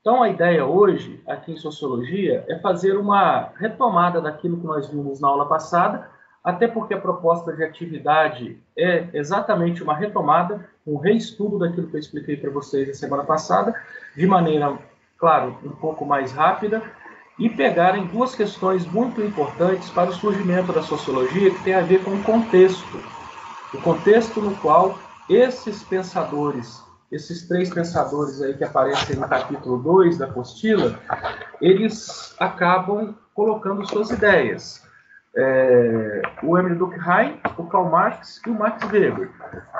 Então, a ideia hoje, aqui em Sociologia, é fazer uma retomada daquilo que nós vimos na aula passada, até porque a proposta de atividade é exatamente uma retomada, um reestudo daquilo que eu expliquei para vocês na semana passada, de maneira, claro, um pouco mais rápida, e pegarem duas questões muito importantes para o surgimento da sociologia, que tem a ver com o contexto no qual esses pensadores, esses três pensadores aí que aparecem no capítulo 2 da apostila, eles acabam colocando suas ideias. O Emile Durkheim, o Karl Marx e o Max Weber.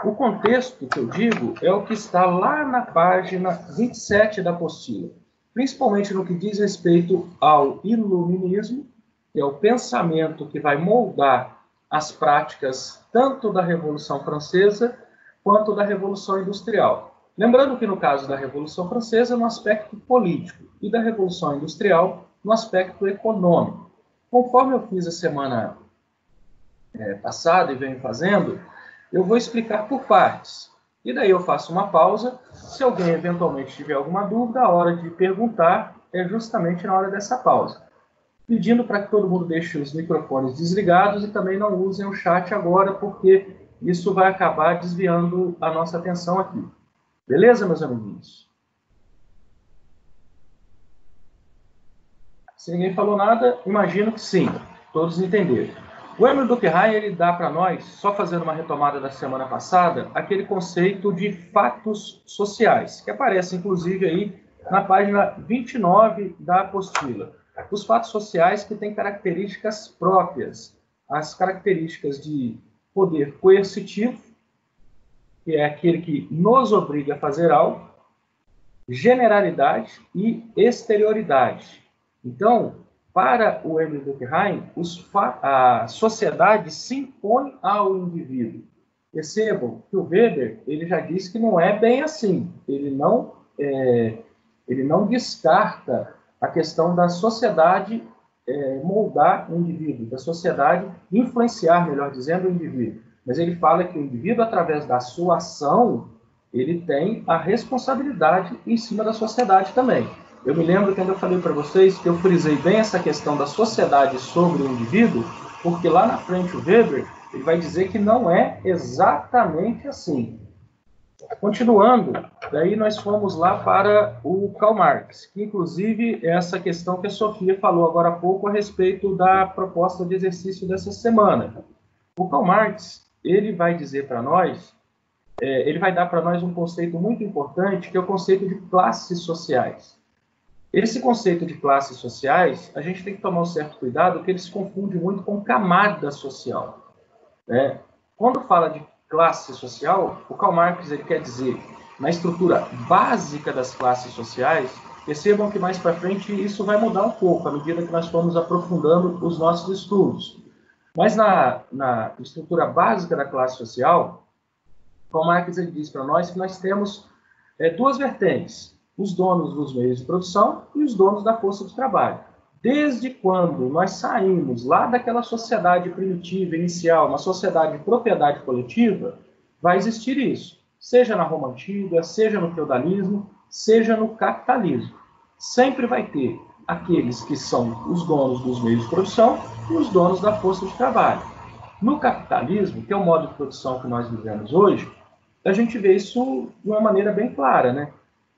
O contexto que eu digo é o que está lá na página 27 da apostila, principalmente no que diz respeito ao iluminismo, que é o pensamento que vai moldar as práticas tanto da Revolução Francesa quanto da Revolução Industrial. Lembrando que no caso da Revolução Francesa, no aspecto político, e da Revolução Industrial, no aspecto econômico. Conforme eu fiz a semana passada e venho fazendo, eu vou explicar por partes. E daí eu faço uma pausa. Se alguém eventualmente tiver alguma dúvida, a hora de perguntar é justamente na hora dessa pausa. Pedindo para que todo mundo deixe os microfones desligados e também não usem o chat agora, porque isso vai acabar desviando a nossa atenção aqui. Beleza, meus amiguinhos? Se ninguém falou nada, imagino que sim, todos entenderam. O Emile Durkheim, ele dá para nós, só fazendo uma retomada da semana passada, aquele conceito de fatos sociais, que aparece inclusive aí na página 29 da apostila. Os fatos sociais que têm características próprias, as características de poder coercitivo, que é aquele que nos obriga a fazer algo, generalidade e exterioridade. Então, para o Emile Durkheim, a sociedade se impõe ao indivíduo. Percebam que o Weber ele já disse que não é bem assim. Ele não descarta a questão da sociedade moldar o indivíduo, da sociedade influenciar, melhor dizendo, o indivíduo. Mas ele fala que o indivíduo, através da sua ação, ele tem a responsabilidade em cima da sociedade também. Eu me lembro quando eu falei para vocês que eu frisei bem essa questão da sociedade sobre o indivíduo, porque lá na frente o Weber ele vai dizer que não é exatamente assim. Continuando, daí nós fomos lá para o Karl Marx, que inclusive é essa questão que a Sofia falou agora há pouco a respeito da proposta de exercício dessa semana. O Karl Marx, ele vai dizer para nós, ele vai dar para nós um conceito muito importante, que é o conceito de classes sociais. Esse conceito de classes sociais, a gente tem que tomar um certo cuidado, porque ele se confunde muito com camada social. Né? Quando fala de classe social, o Karl Marx ele quer dizer, na estrutura básica das classes sociais, percebam que mais para frente isso vai mudar um pouco, à medida que nós formos aprofundando os nossos estudos. Mas na estrutura básica da classe social, o Karl Marx ele diz para nós que nós temos duas vertentes, os donos dos meios de produção e os donos da força de trabalho. Desde quando nós saímos lá daquela sociedade primitiva, inicial, uma sociedade de propriedade coletiva, vai existir isso. Seja na Roma Antiga, seja no feudalismo, seja no capitalismo. Sempre vai ter aqueles que são os donos dos meios de produção e os donos da força de trabalho. No capitalismo, que é o modo de produção que nós vivemos hoje, a gente vê isso de uma maneira bem clara, né?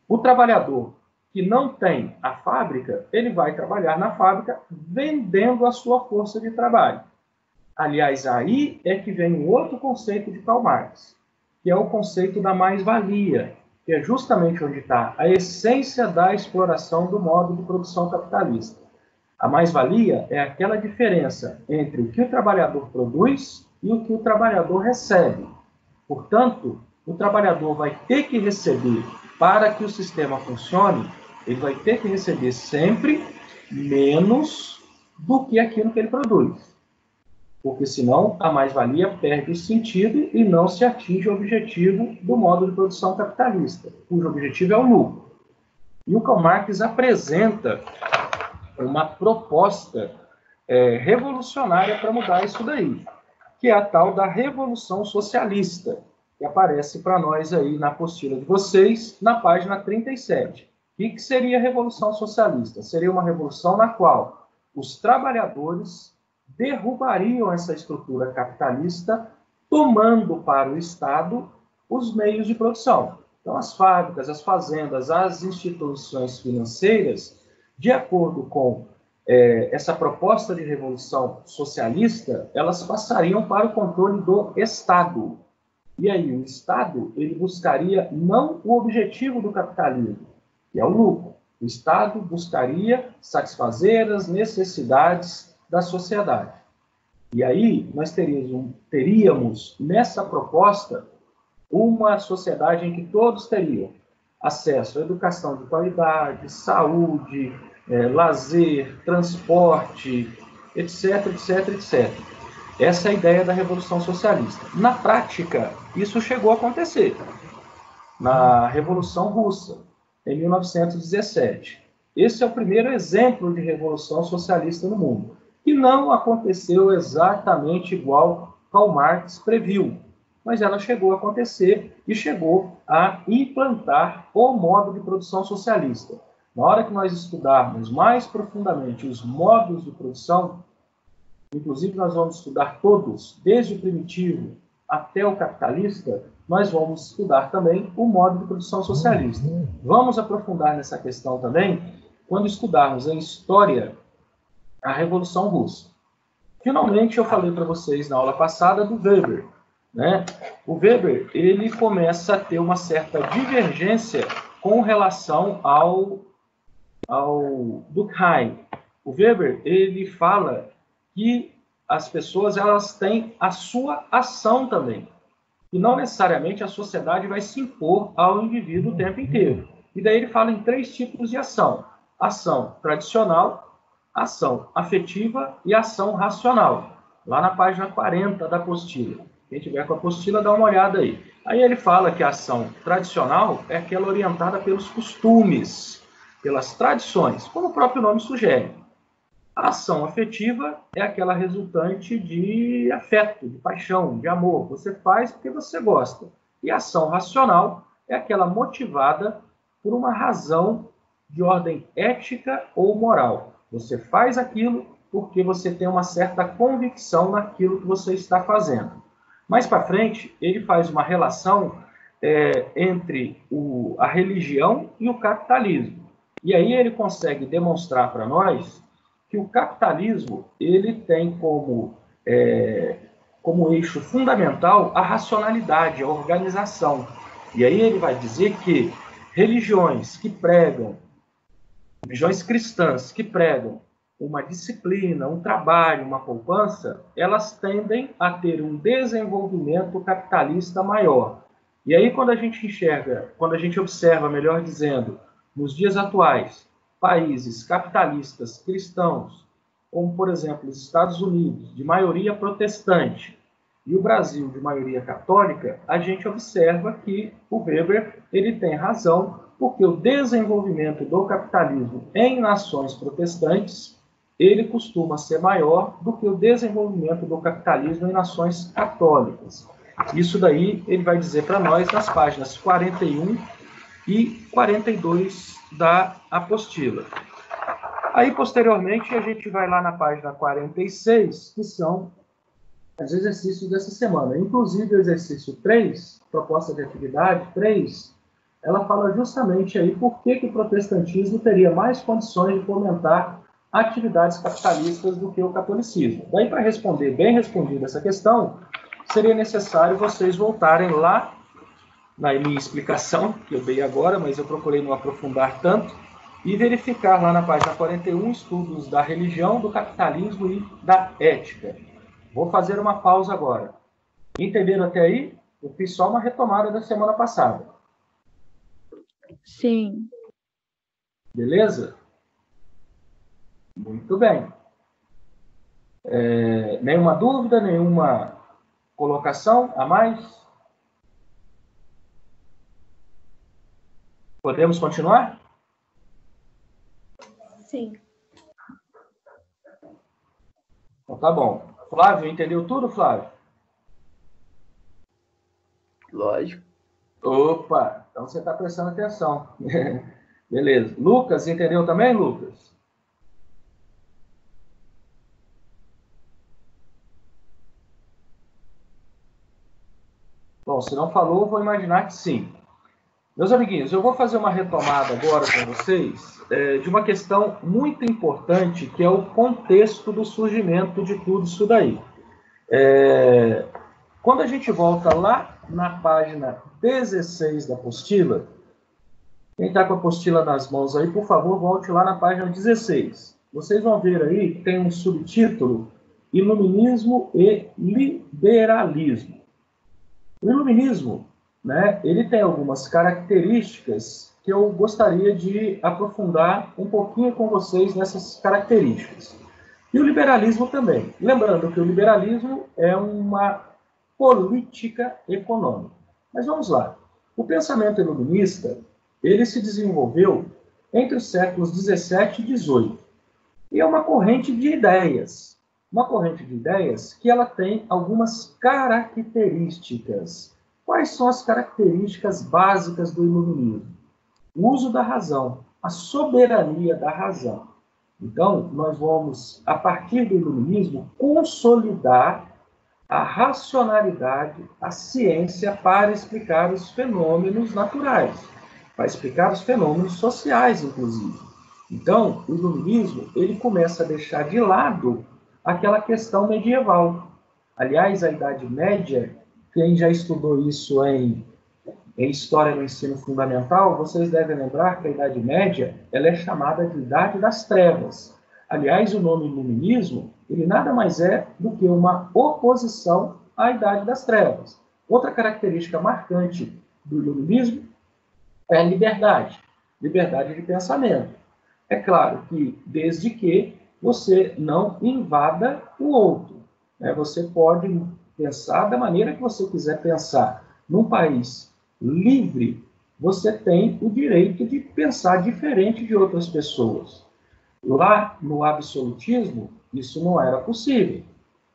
O trabalhador que não tem a fábrica, ele vai trabalhar na fábrica vendendo a sua força de trabalho. Aliás, aí é que vem um outro conceito de Karl Marx, que é o conceito da mais-valia, que é justamente onde está a essência da exploração do modo de produção capitalista. A mais-valia é aquela diferença entre o que o trabalhador produz e o que o trabalhador recebe. Portanto, o trabalhador vai ter que receber, para que o sistema funcione, ele vai ter que receber sempre menos do que aquilo que ele produz. Porque senão a mais-valia perde o sentido e não se atinge o objetivo do modo de produção capitalista, cujo objetivo é o lucro. E o Karl Marx apresenta uma proposta revolucionária para mudar isso daí, que é a tal da Revolução Socialista, que aparece para nós aí na apostila de vocês, na página 37, que seria a Revolução Socialista? Seria uma revolução na qual os trabalhadores derrubariam essa estrutura capitalista, tomando para o Estado os meios de produção. Então, as fábricas, as fazendas, as instituições financeiras, de acordo com essa proposta de revolução socialista, elas passariam para o controle do Estado. E aí, o Estado ele buscaria não o objetivo do capitalismo, que é o lucro. O Estado buscaria satisfazer as necessidades da sociedade. E aí, nós teríamos nessa proposta uma sociedade em que todos teriam acesso à educação de qualidade, saúde, lazer, transporte, etc, etc, etc. Essa é a ideia da Revolução Socialista. Na prática, isso chegou a acontecer na Revolução Russa, em 1917. Esse é o primeiro exemplo de revolução socialista no mundo, que não aconteceu exatamente igual Karl Marx previu, mas ela chegou a acontecer e chegou a implantar o modo de produção socialista. Na hora que nós estudarmos mais profundamente os modos de produção, inclusive nós vamos estudar todos, desde o primitivo até o capitalista, nós vamos estudar também o modo de produção socialista. Vamos aprofundar nessa questão também quando estudarmos em história a Revolução Russa. Finalmente, eu falei para vocês na aula passada do Weber, né? O Weber ele começa a ter uma certa divergência com relação ao Durkheim. O Weber ele fala que as pessoas elas têm a sua ação também. E não necessariamente a sociedade vai se impor ao indivíduo o tempo inteiro. E daí ele fala em 3 tipos de ação. Ação tradicional, ação afetiva e ação racional. Lá na página 40 da apostila. Quem tiver com a apostila, dá uma olhada aí. Aí ele fala que a ação tradicional é aquela orientada pelos costumes, pelas tradições, como o próprio nome sugere. A ação afetiva é aquela resultante de afeto, de paixão, de amor. Você faz porque você gosta. E a ação racional é aquela motivada por uma razão de ordem ética ou moral. Você faz aquilo porque você tem uma certa convicção naquilo que você está fazendo. Mais para frente, ele faz uma relação entre a religião e o capitalismo. E aí ele consegue demonstrar para nós que o capitalismo ele tem como eixo fundamental a racionalidade, a organização. E aí ele vai dizer que religiões cristãs que pregam uma disciplina, um trabalho, uma poupança, elas tendem a ter um desenvolvimento capitalista maior. E aí quando a gente observa, melhor dizendo, nos dias atuais, países capitalistas cristãos, como, por exemplo, os Estados Unidos, de maioria protestante, e o Brasil, de maioria católica, a gente observa que o Weber ele tem razão, porque o desenvolvimento do capitalismo em nações protestantes ele costuma ser maior do que o desenvolvimento do capitalismo em nações católicas. Isso daí ele vai dizer para nós nas páginas 41 e 42 da apostila. Aí, posteriormente, a gente vai lá na página 46, que são os exercícios dessa semana. Inclusive, o exercício 3, proposta de atividade 3, ela fala justamente aí por que o protestantismo teria mais condições de fomentar atividades capitalistas do que o catolicismo. Daí, para responder bem respondida essa questão, seria necessário vocês voltarem lá na minha explicação, que eu dei agora, mas eu procurei não aprofundar tanto, e verificar lá na página 41 estudos da religião, do capitalismo e da ética. Vou fazer uma pausa agora. Entenderam até aí? Eu fiz só uma retomada da semana passada. Sim. Beleza? Muito bem. Nenhuma dúvida, nenhuma colocação a mais? Podemos continuar? Sim. Então tá bom. Flávio, entendeu tudo, Flávio? Lógico. Opa, então você está prestando atenção. Beleza. Lucas, entendeu também, Lucas? Bom, se não falou, vou imaginar que sim. Meus amiguinhos, eu vou fazer uma retomada agora com vocês de uma questão muito importante, que é o contexto do surgimento de tudo isso daí. Quando a gente volta lá na página 16 da apostila, quem está com a apostila nas mãos aí, por favor, volte lá na página 16. Vocês vão ver aí que tem um subtítulo, Iluminismo e Liberalismo. O iluminismo, né, ele tem algumas características que eu gostaria de aprofundar um pouquinho com vocês nessas características. E o liberalismo também. Lembrando que o liberalismo é uma política econômica. Mas vamos lá. O pensamento iluminista, ele se desenvolveu entre os séculos 17 e 18. E é uma corrente de ideias. Uma corrente de ideias que ela tem algumas características. Quais são as características básicas do iluminismo? O uso da razão, a soberania da razão. Então, nós vamos, a partir do iluminismo, consolidar a racionalidade, a ciência para explicar os fenômenos naturais, para explicar os fenômenos sociais, inclusive. Então, o iluminismo, ele começa a deixar de lado aquela questão medieval. Aliás, a Idade Média, quem já estudou isso em História do Ensino Fundamental, vocês devem lembrar que a Idade Média ela é chamada de Idade das Trevas. Aliás, o nome iluminismo, ele nada mais é do que uma oposição à Idade das Trevas. Outra característica marcante do iluminismo é a liberdade, liberdade de pensamento. É claro que desde que você não invada o outro, né? Você pode pensar da maneira que você quiser pensar. Num país livre, você tem o direito de pensar diferente de outras pessoas. Lá no absolutismo, isso não era possível.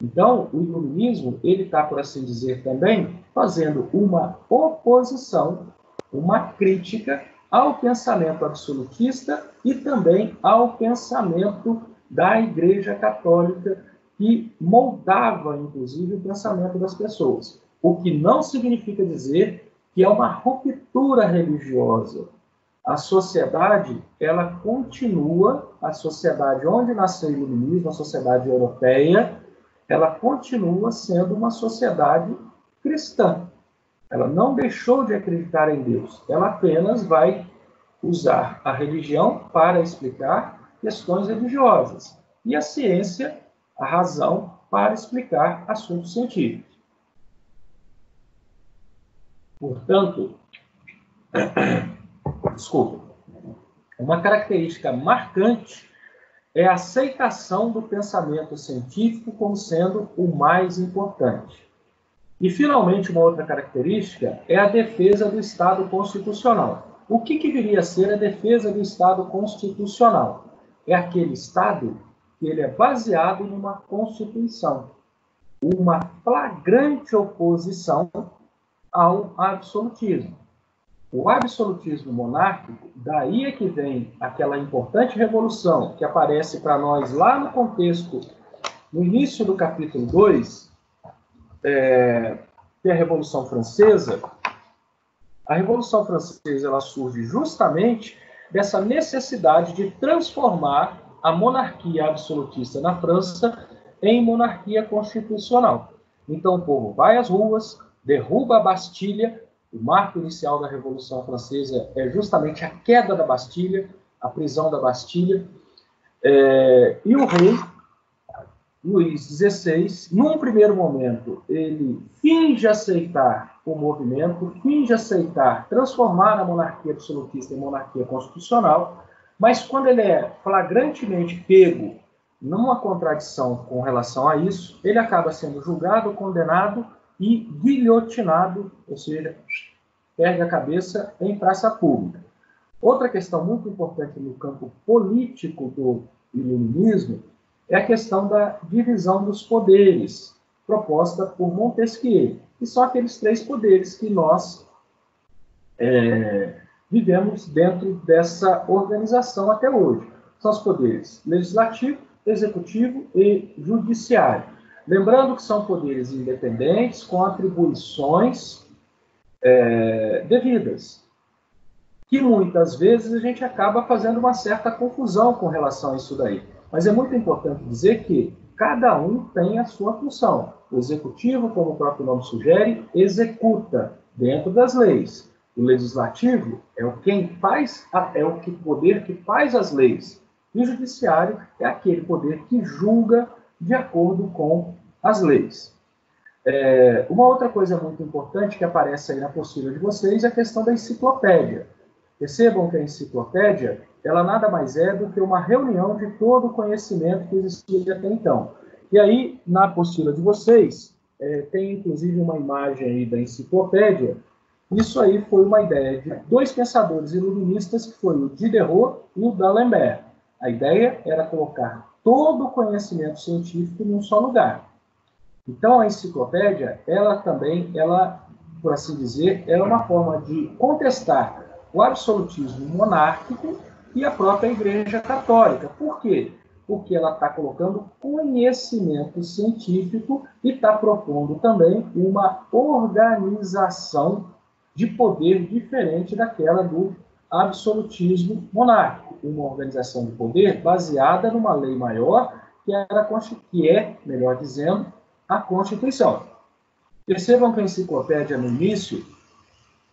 Então, o iluminismo, ele está, por assim dizer, também fazendo uma oposição, uma crítica ao pensamento absolutista e também ao pensamento da Igreja Católica, que moldava, inclusive, o pensamento das pessoas. O que não significa dizer que é uma ruptura religiosa. A sociedade, ela continua, a sociedade onde nasceu o iluminismo, a sociedade europeia, ela continua sendo uma sociedade cristã. Ela não deixou de acreditar em Deus. Ela apenas vai usar a religião para explicar questões religiosas. E a ciência, a razão, para explicar assuntos científicos. Portanto, uma característica marcante é a aceitação do pensamento científico como sendo o mais importante. E, finalmente, uma outra característica é a defesa do Estado constitucional. O que viria a ser a defesa do Estado constitucional? É aquele Estado que ele é baseado numa Constituição, uma flagrante oposição ao absolutismo. O absolutismo monárquico, daí é que vem aquela importante revolução que aparece para nós lá no contexto, no início do capítulo 2, que é a Revolução Francesa. A Revolução Francesa ela surge justamente dessa necessidade de transformar a monarquia absolutista na França em monarquia constitucional. Então o povo vai às ruas, derruba a Bastilha. O marco inicial da Revolução Francesa é justamente a queda da Bastilha, a prisão da Bastilha. E o rei, Luís XVI, num primeiro momento, ele finge aceitar o movimento, finge aceitar transformar a monarquia absolutista em monarquia constitucional, mas quando ele é flagrantemente pego numa contradição com relação a isso, ele acaba sendo julgado, condenado e guilhotinado, ou seja, perde a cabeça em praça pública. Outra questão muito importante no campo político do iluminismo é a questão da divisão dos poderes, proposta por Montesquieu, que são aqueles 3 poderes que nós vivemos dentro dessa organização até hoje. São os poderes legislativo, executivo e judiciário. Lembrando que são poderes independentes com atribuições devidas, que muitas vezes a gente acaba fazendo uma certa confusão com relação a isso daí. Mas é muito importante dizer que cada um tem a sua função. O executivo, como o próprio nome sugere, executa dentro das leis. O legislativo é o poder que faz as leis. E o judiciário é aquele poder que julga de acordo com as leis. Uma outra coisa muito importante que aparece aí na apostila de vocês é a questão da enciclopédia. Percebam que a enciclopédia, ela nada mais é do que uma reunião de todo o conhecimento que existia até então. E aí, na apostila de vocês, tem inclusive uma imagem aí da enciclopédia. Isso aí foi uma ideia de dois pensadores iluministas, que foi o Diderot e o D'Alembert. A ideia era colocar todo o conhecimento científico em um só lugar. Então, a enciclopédia, ela também, por assim dizer, é uma forma de contestar o absolutismo monárquico e a própria Igreja Católica. Por quê? Porque ela está colocando conhecimento científico e está propondo também uma organização de poder diferente daquela do absolutismo monárquico. Uma organização de poder baseada numa lei maior, que é, melhor dizendo, a Constituição. Percebam que a enciclopédia, no início,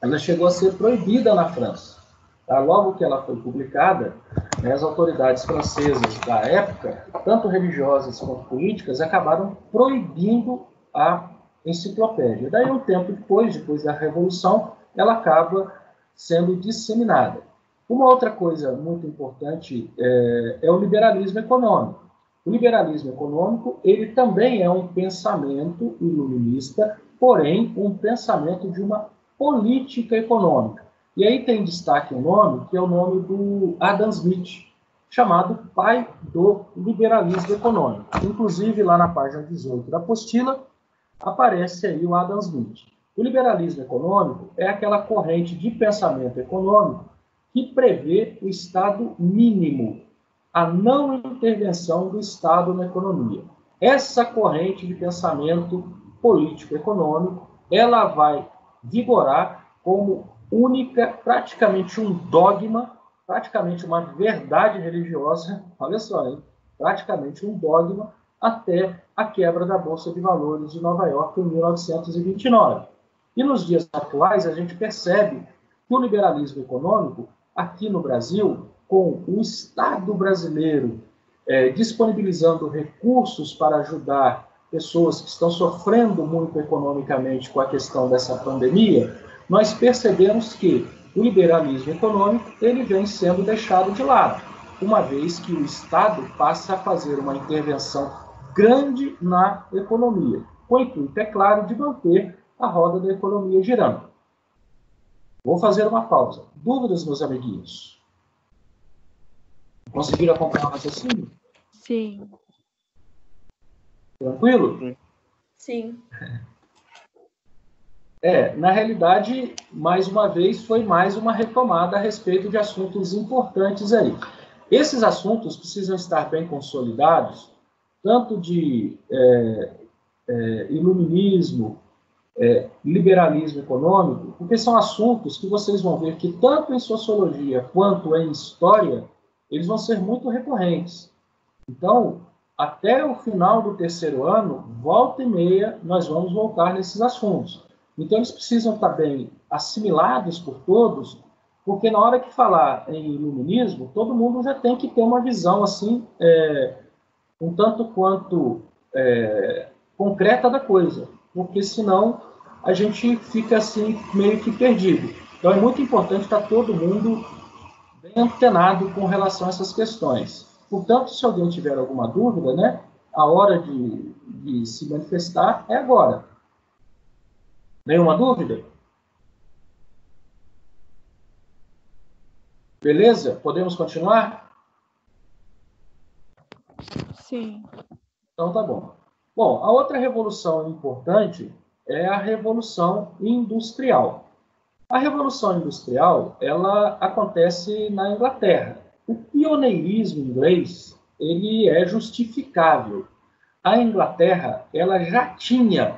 ela chegou a ser proibida na França. Tá? Logo que ela foi publicada, as autoridades francesas da época, tanto religiosas quanto políticas, acabaram proibindo a enciclopédia. Daí, um tempo depois da Revolução, ela acaba sendo disseminada. Uma outra coisa muito importante é o liberalismo econômico. O liberalismo econômico, ele também é um pensamento iluminista, porém, um pensamento de uma política econômica. E aí tem destaque um nome, que é o nome do Adam Smith, chamado pai do liberalismo econômico. Inclusive, lá na página 18 da apostila, aparece aí o Adam Smith. O liberalismo econômico é aquela corrente de pensamento econômico que prevê o estado mínimo, a não intervenção do Estado na economia. Essa corrente de pensamento político-econômico, ela vai vigorar como única, praticamente um dogma, praticamente uma verdade religiosa, olha só, hein? Praticamente um dogma, até a quebra da Bolsa de Valores de Nova York em 1929. E nos dias atuais, a gente percebe que o liberalismo econômico, aqui no Brasil, com o Estado brasileiro disponibilizando recursos para ajudar pessoas que estão sofrendo muito economicamente com a questão dessa pandemia, nós percebemos que o liberalismo econômico ele vem sendo deixado de lado, uma vez que o Estado passa a fazer uma intervenção grande na economia, com o intuito, é claro, de manter a roda da economia girando. Vou fazer uma pausa. Dúvidas, meus amiguinhos? Conseguiram acompanhar o raciocínio? Sim. Tranquilo? Sim. Na realidade, mais uma vez, foi mais uma retomada a respeito de assuntos importantes aí. Esses assuntos precisam estar bem consolidados, tanto de iluminismo, liberalismo econômico, porque são assuntos que vocês vão ver que tanto em sociologia quanto em história, eles vão ser muito recorrentes. Então, até o final do terceiro ano, volta e meia, nós vamos voltar nesses assuntos. Então, eles precisam estar bem assimilados por todos, porque na hora que falar em iluminismo, todo mundo já tem que ter uma visão assim, um tanto quanto concreta da coisa, porque senão a gente fica assim meio que perdido. Então, é muito importante estar todo mundo bem antenado com relação a essas questões. Portanto, se alguém tiver alguma dúvida, né, a hora de se manifestar é agora. Nenhuma dúvida? Beleza? Podemos continuar? Sim. Então tá bom. Bom, a outra revolução importante é a Revolução Industrial. A Revolução Industrial, ela acontece na Inglaterra. O pioneirismo inglês, ele é justificável. A Inglaterra, ela já tinha,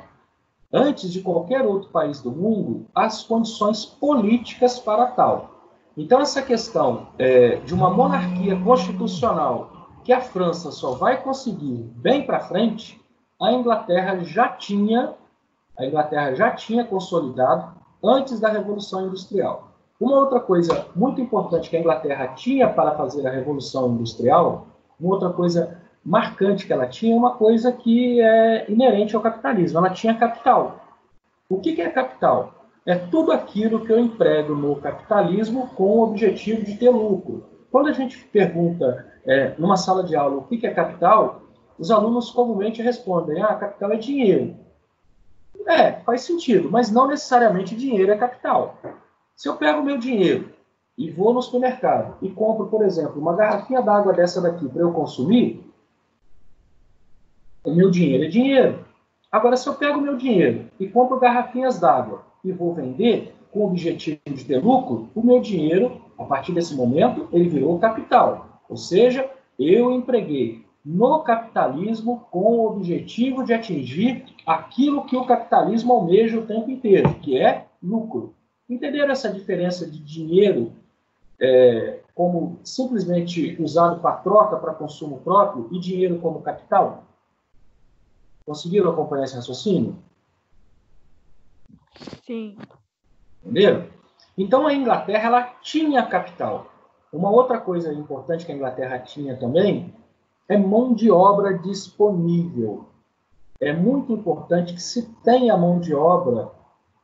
antes de qualquer outro país do mundo, as condições políticas para tal. Então, essa questão de uma monarquia constitucional que a França só vai conseguir bem para frente, a Inglaterra já tinha consolidado antes da Revolução Industrial. Uma outra coisa muito importante que a Inglaterra tinha para fazer a Revolução Industrial, uma outra coisa marcante que ela tinha, uma coisa que é inerente ao capitalismo. Ela tinha capital. O que é capital? É tudo aquilo que eu emprego no capitalismo com o objetivo de ter lucro. Quando a gente pergunta numa sala de aula o que é capital, os alunos comumente respondem: capital é dinheiro. Faz sentido, mas não necessariamente dinheiro é capital. Se eu pego meu dinheiro e vou no supermercado e compro, por exemplo, uma garrafinha d'água dessa daqui para eu consumir, o meu dinheiro é dinheiro. Agora, se eu pego meu dinheiro e compro garrafinhas d'água e vou vender com o objetivo de ter lucro, o meu dinheiro, a partir desse momento, ele virou capital. Ou seja, eu empreguei no capitalismo com o objetivo de atingir aquilo que o capitalismo almeja o tempo inteiro, que é lucro. Entenderam essa diferença de dinheiro como simplesmente usado para troca, para consumo próprio, e dinheiro como capital? Conseguiram acompanhar esse raciocínio? Sim. Entenderam? Então, a Inglaterra ela tinha capital. Uma outra coisa importante que a Inglaterra tinha também é mão de obra disponível. É muito importante que se tenha mão de obra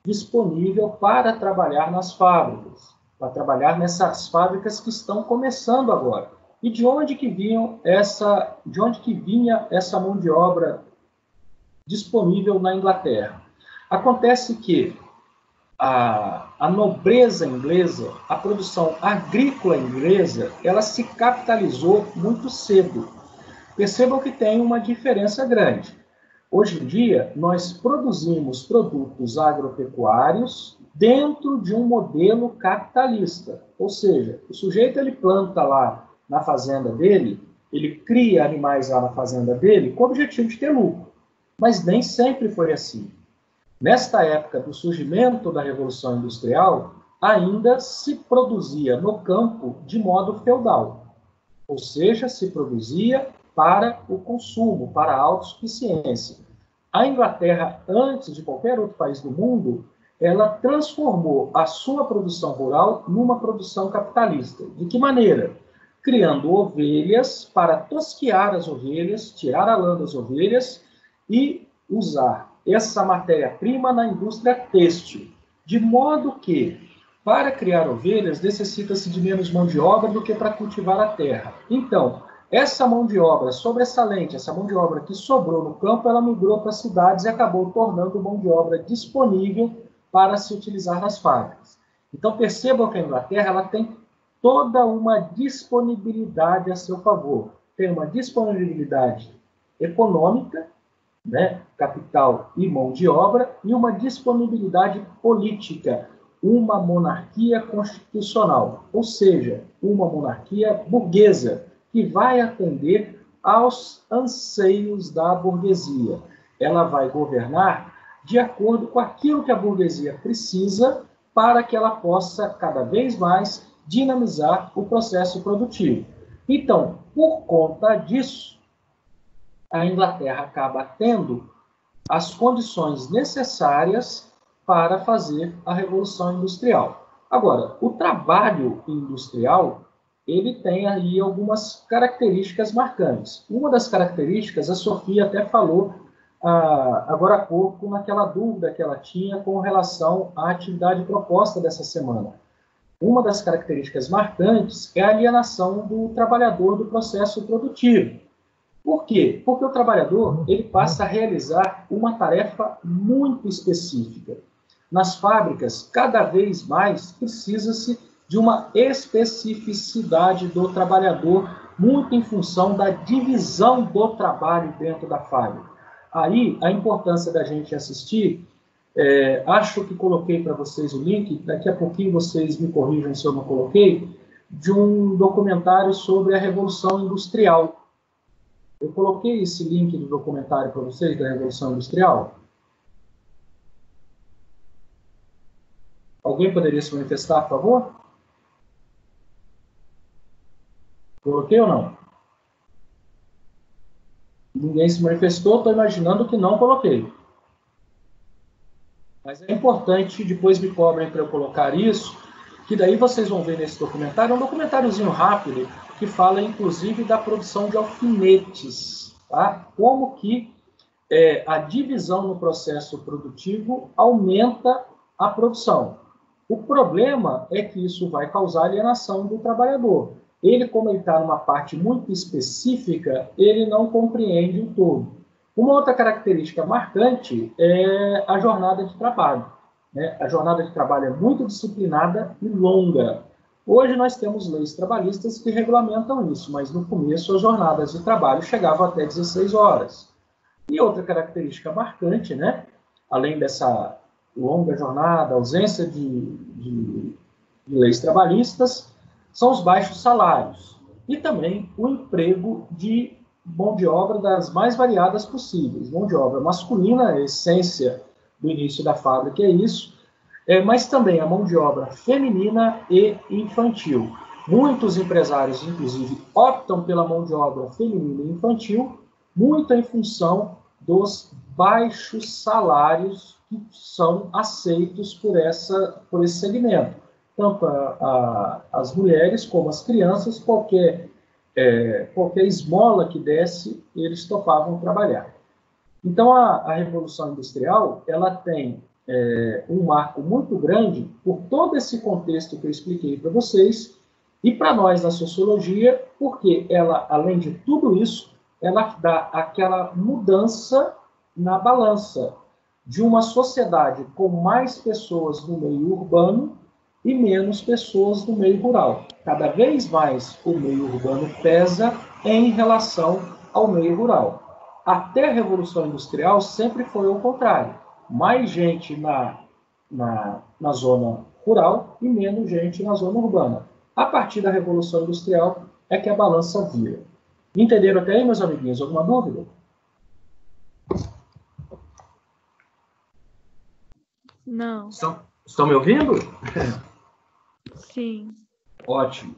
disponível para trabalhar nas fábricas, para trabalhar nessas fábricas que estão começando agora. E de onde que vinha essa mão de obra disponível na Inglaterra? Acontece que a nobreza inglesa, a produção agrícola inglesa, ela se capitalizou muito cedo. Percebam que tem uma diferença grande. Hoje em dia, nós produzimos produtos agropecuários dentro de um modelo capitalista. Ou seja, o sujeito ele planta lá na fazenda dele, ele cria animais lá na fazenda dele com o objetivo de ter lucro. Mas nem sempre foi assim. Nesta época do surgimento da Revolução Industrial, ainda se produzia no campo de modo feudal. Ou seja, se produzia para o consumo, para a autossuficiência. A Inglaterra, antes de qualquer outro país do mundo, ela transformou a sua produção rural numa produção capitalista. De que maneira? Criando ovelhas para tosquiar as ovelhas, tirar a lã das ovelhas e usar essa matéria-prima na indústria têxtil. De modo que, para criar ovelhas, necessita-se de menos mão de obra do que para cultivar a terra. Então, essa mão de obra sobressalente, essa mão de obra que sobrou no campo, ela migrou para as cidades e acabou tornando mão de obra disponível para se utilizar nas fábricas. Então, percebam que a Inglaterra ela tem toda uma disponibilidade a seu favor. Tem uma disponibilidade econômica, capital e mão de obra, e uma disponibilidade política, uma monarquia constitucional, ou seja, uma monarquia burguesa, que vai atender aos anseios da burguesia. Ela vai governar de acordo com aquilo que a burguesia precisa para que ela possa, cada vez mais, dinamizar o processo produtivo. Então, por conta disso, a Inglaterra acaba tendo as condições necessárias para fazer a Revolução Industrial. Agora, o trabalho industrial, ele tem aí algumas características marcantes. Uma das características, a Sofia até falou agora há pouco, naquela dúvida que ela tinha com relação à atividade proposta dessa semana. Uma das características marcantes é a alienação do trabalhador do processo produtivo. Por quê? Porque o trabalhador ele passa a realizar uma tarefa muito específica. Nas fábricas, cada vez mais precisa-se de uma especificidade do trabalhador, muito em função da divisão do trabalho dentro da fábrica. Aí, a importância da gente assistir Acho que coloquei para vocês o link, daqui a pouquinho vocês me corrijam se eu não coloquei, de um documentário sobre a Revolução Industrial. Eu coloquei esse link do documentário para vocês, da Revolução Industrial. Alguém poderia se manifestar, por favor? Coloquei ou não? Ninguém se manifestou, estou imaginando que não coloquei. Mas é importante, depois me cobrem para eu colocar isso, que daí vocês vão ver nesse documentário, um documentáriozinho rápido, que fala inclusive da produção de alfinetes, tá? Como que a divisão no processo produtivo aumenta a produção. O problema é que isso vai causar alienação do trabalhador. Ele, como ele está numa parte muito específica, ele não compreende o todo. Uma outra característica marcante é a jornada de trabalho, né? A jornada de trabalho é muito disciplinada e longa. Hoje nós temos leis trabalhistas que regulamentam isso, mas no começo as jornadas de trabalho chegavam até 16 horas. E outra característica marcante, né? Além dessa longa jornada, ausência de leis trabalhistas, são os baixos salários e também o emprego de mão de obra das mais variadas possíveis. Mão de obra masculina, a essência do início da fábrica é isso, mas também a mão de obra feminina e infantil. Muitos empresários, inclusive, optam pela mão de obra feminina e infantil, muito em função dos baixos salários que são aceitos por esse segmento. Tanto as mulheres como as crianças, qualquer esmola que desse, eles topavam trabalhar. Então, a Revolução Industrial ela tem um marco muito grande por todo esse contexto que eu expliquei para vocês e para nós da sociologia, porque ela, além de tudo isso, ela dá aquela mudança na balança de uma sociedade com mais pessoas no meio urbano e menos pessoas no meio rural. Cada vez mais o meio urbano pesa em relação ao meio rural. Até a Revolução Industrial sempre foi o contrário. Mais gente na zona rural e menos gente na zona urbana. A partir da Revolução Industrial é que a balança vira. Entenderam até aí, meus amiguinhos? Alguma dúvida? Não. Estão me ouvindo? Sim. Ótimo.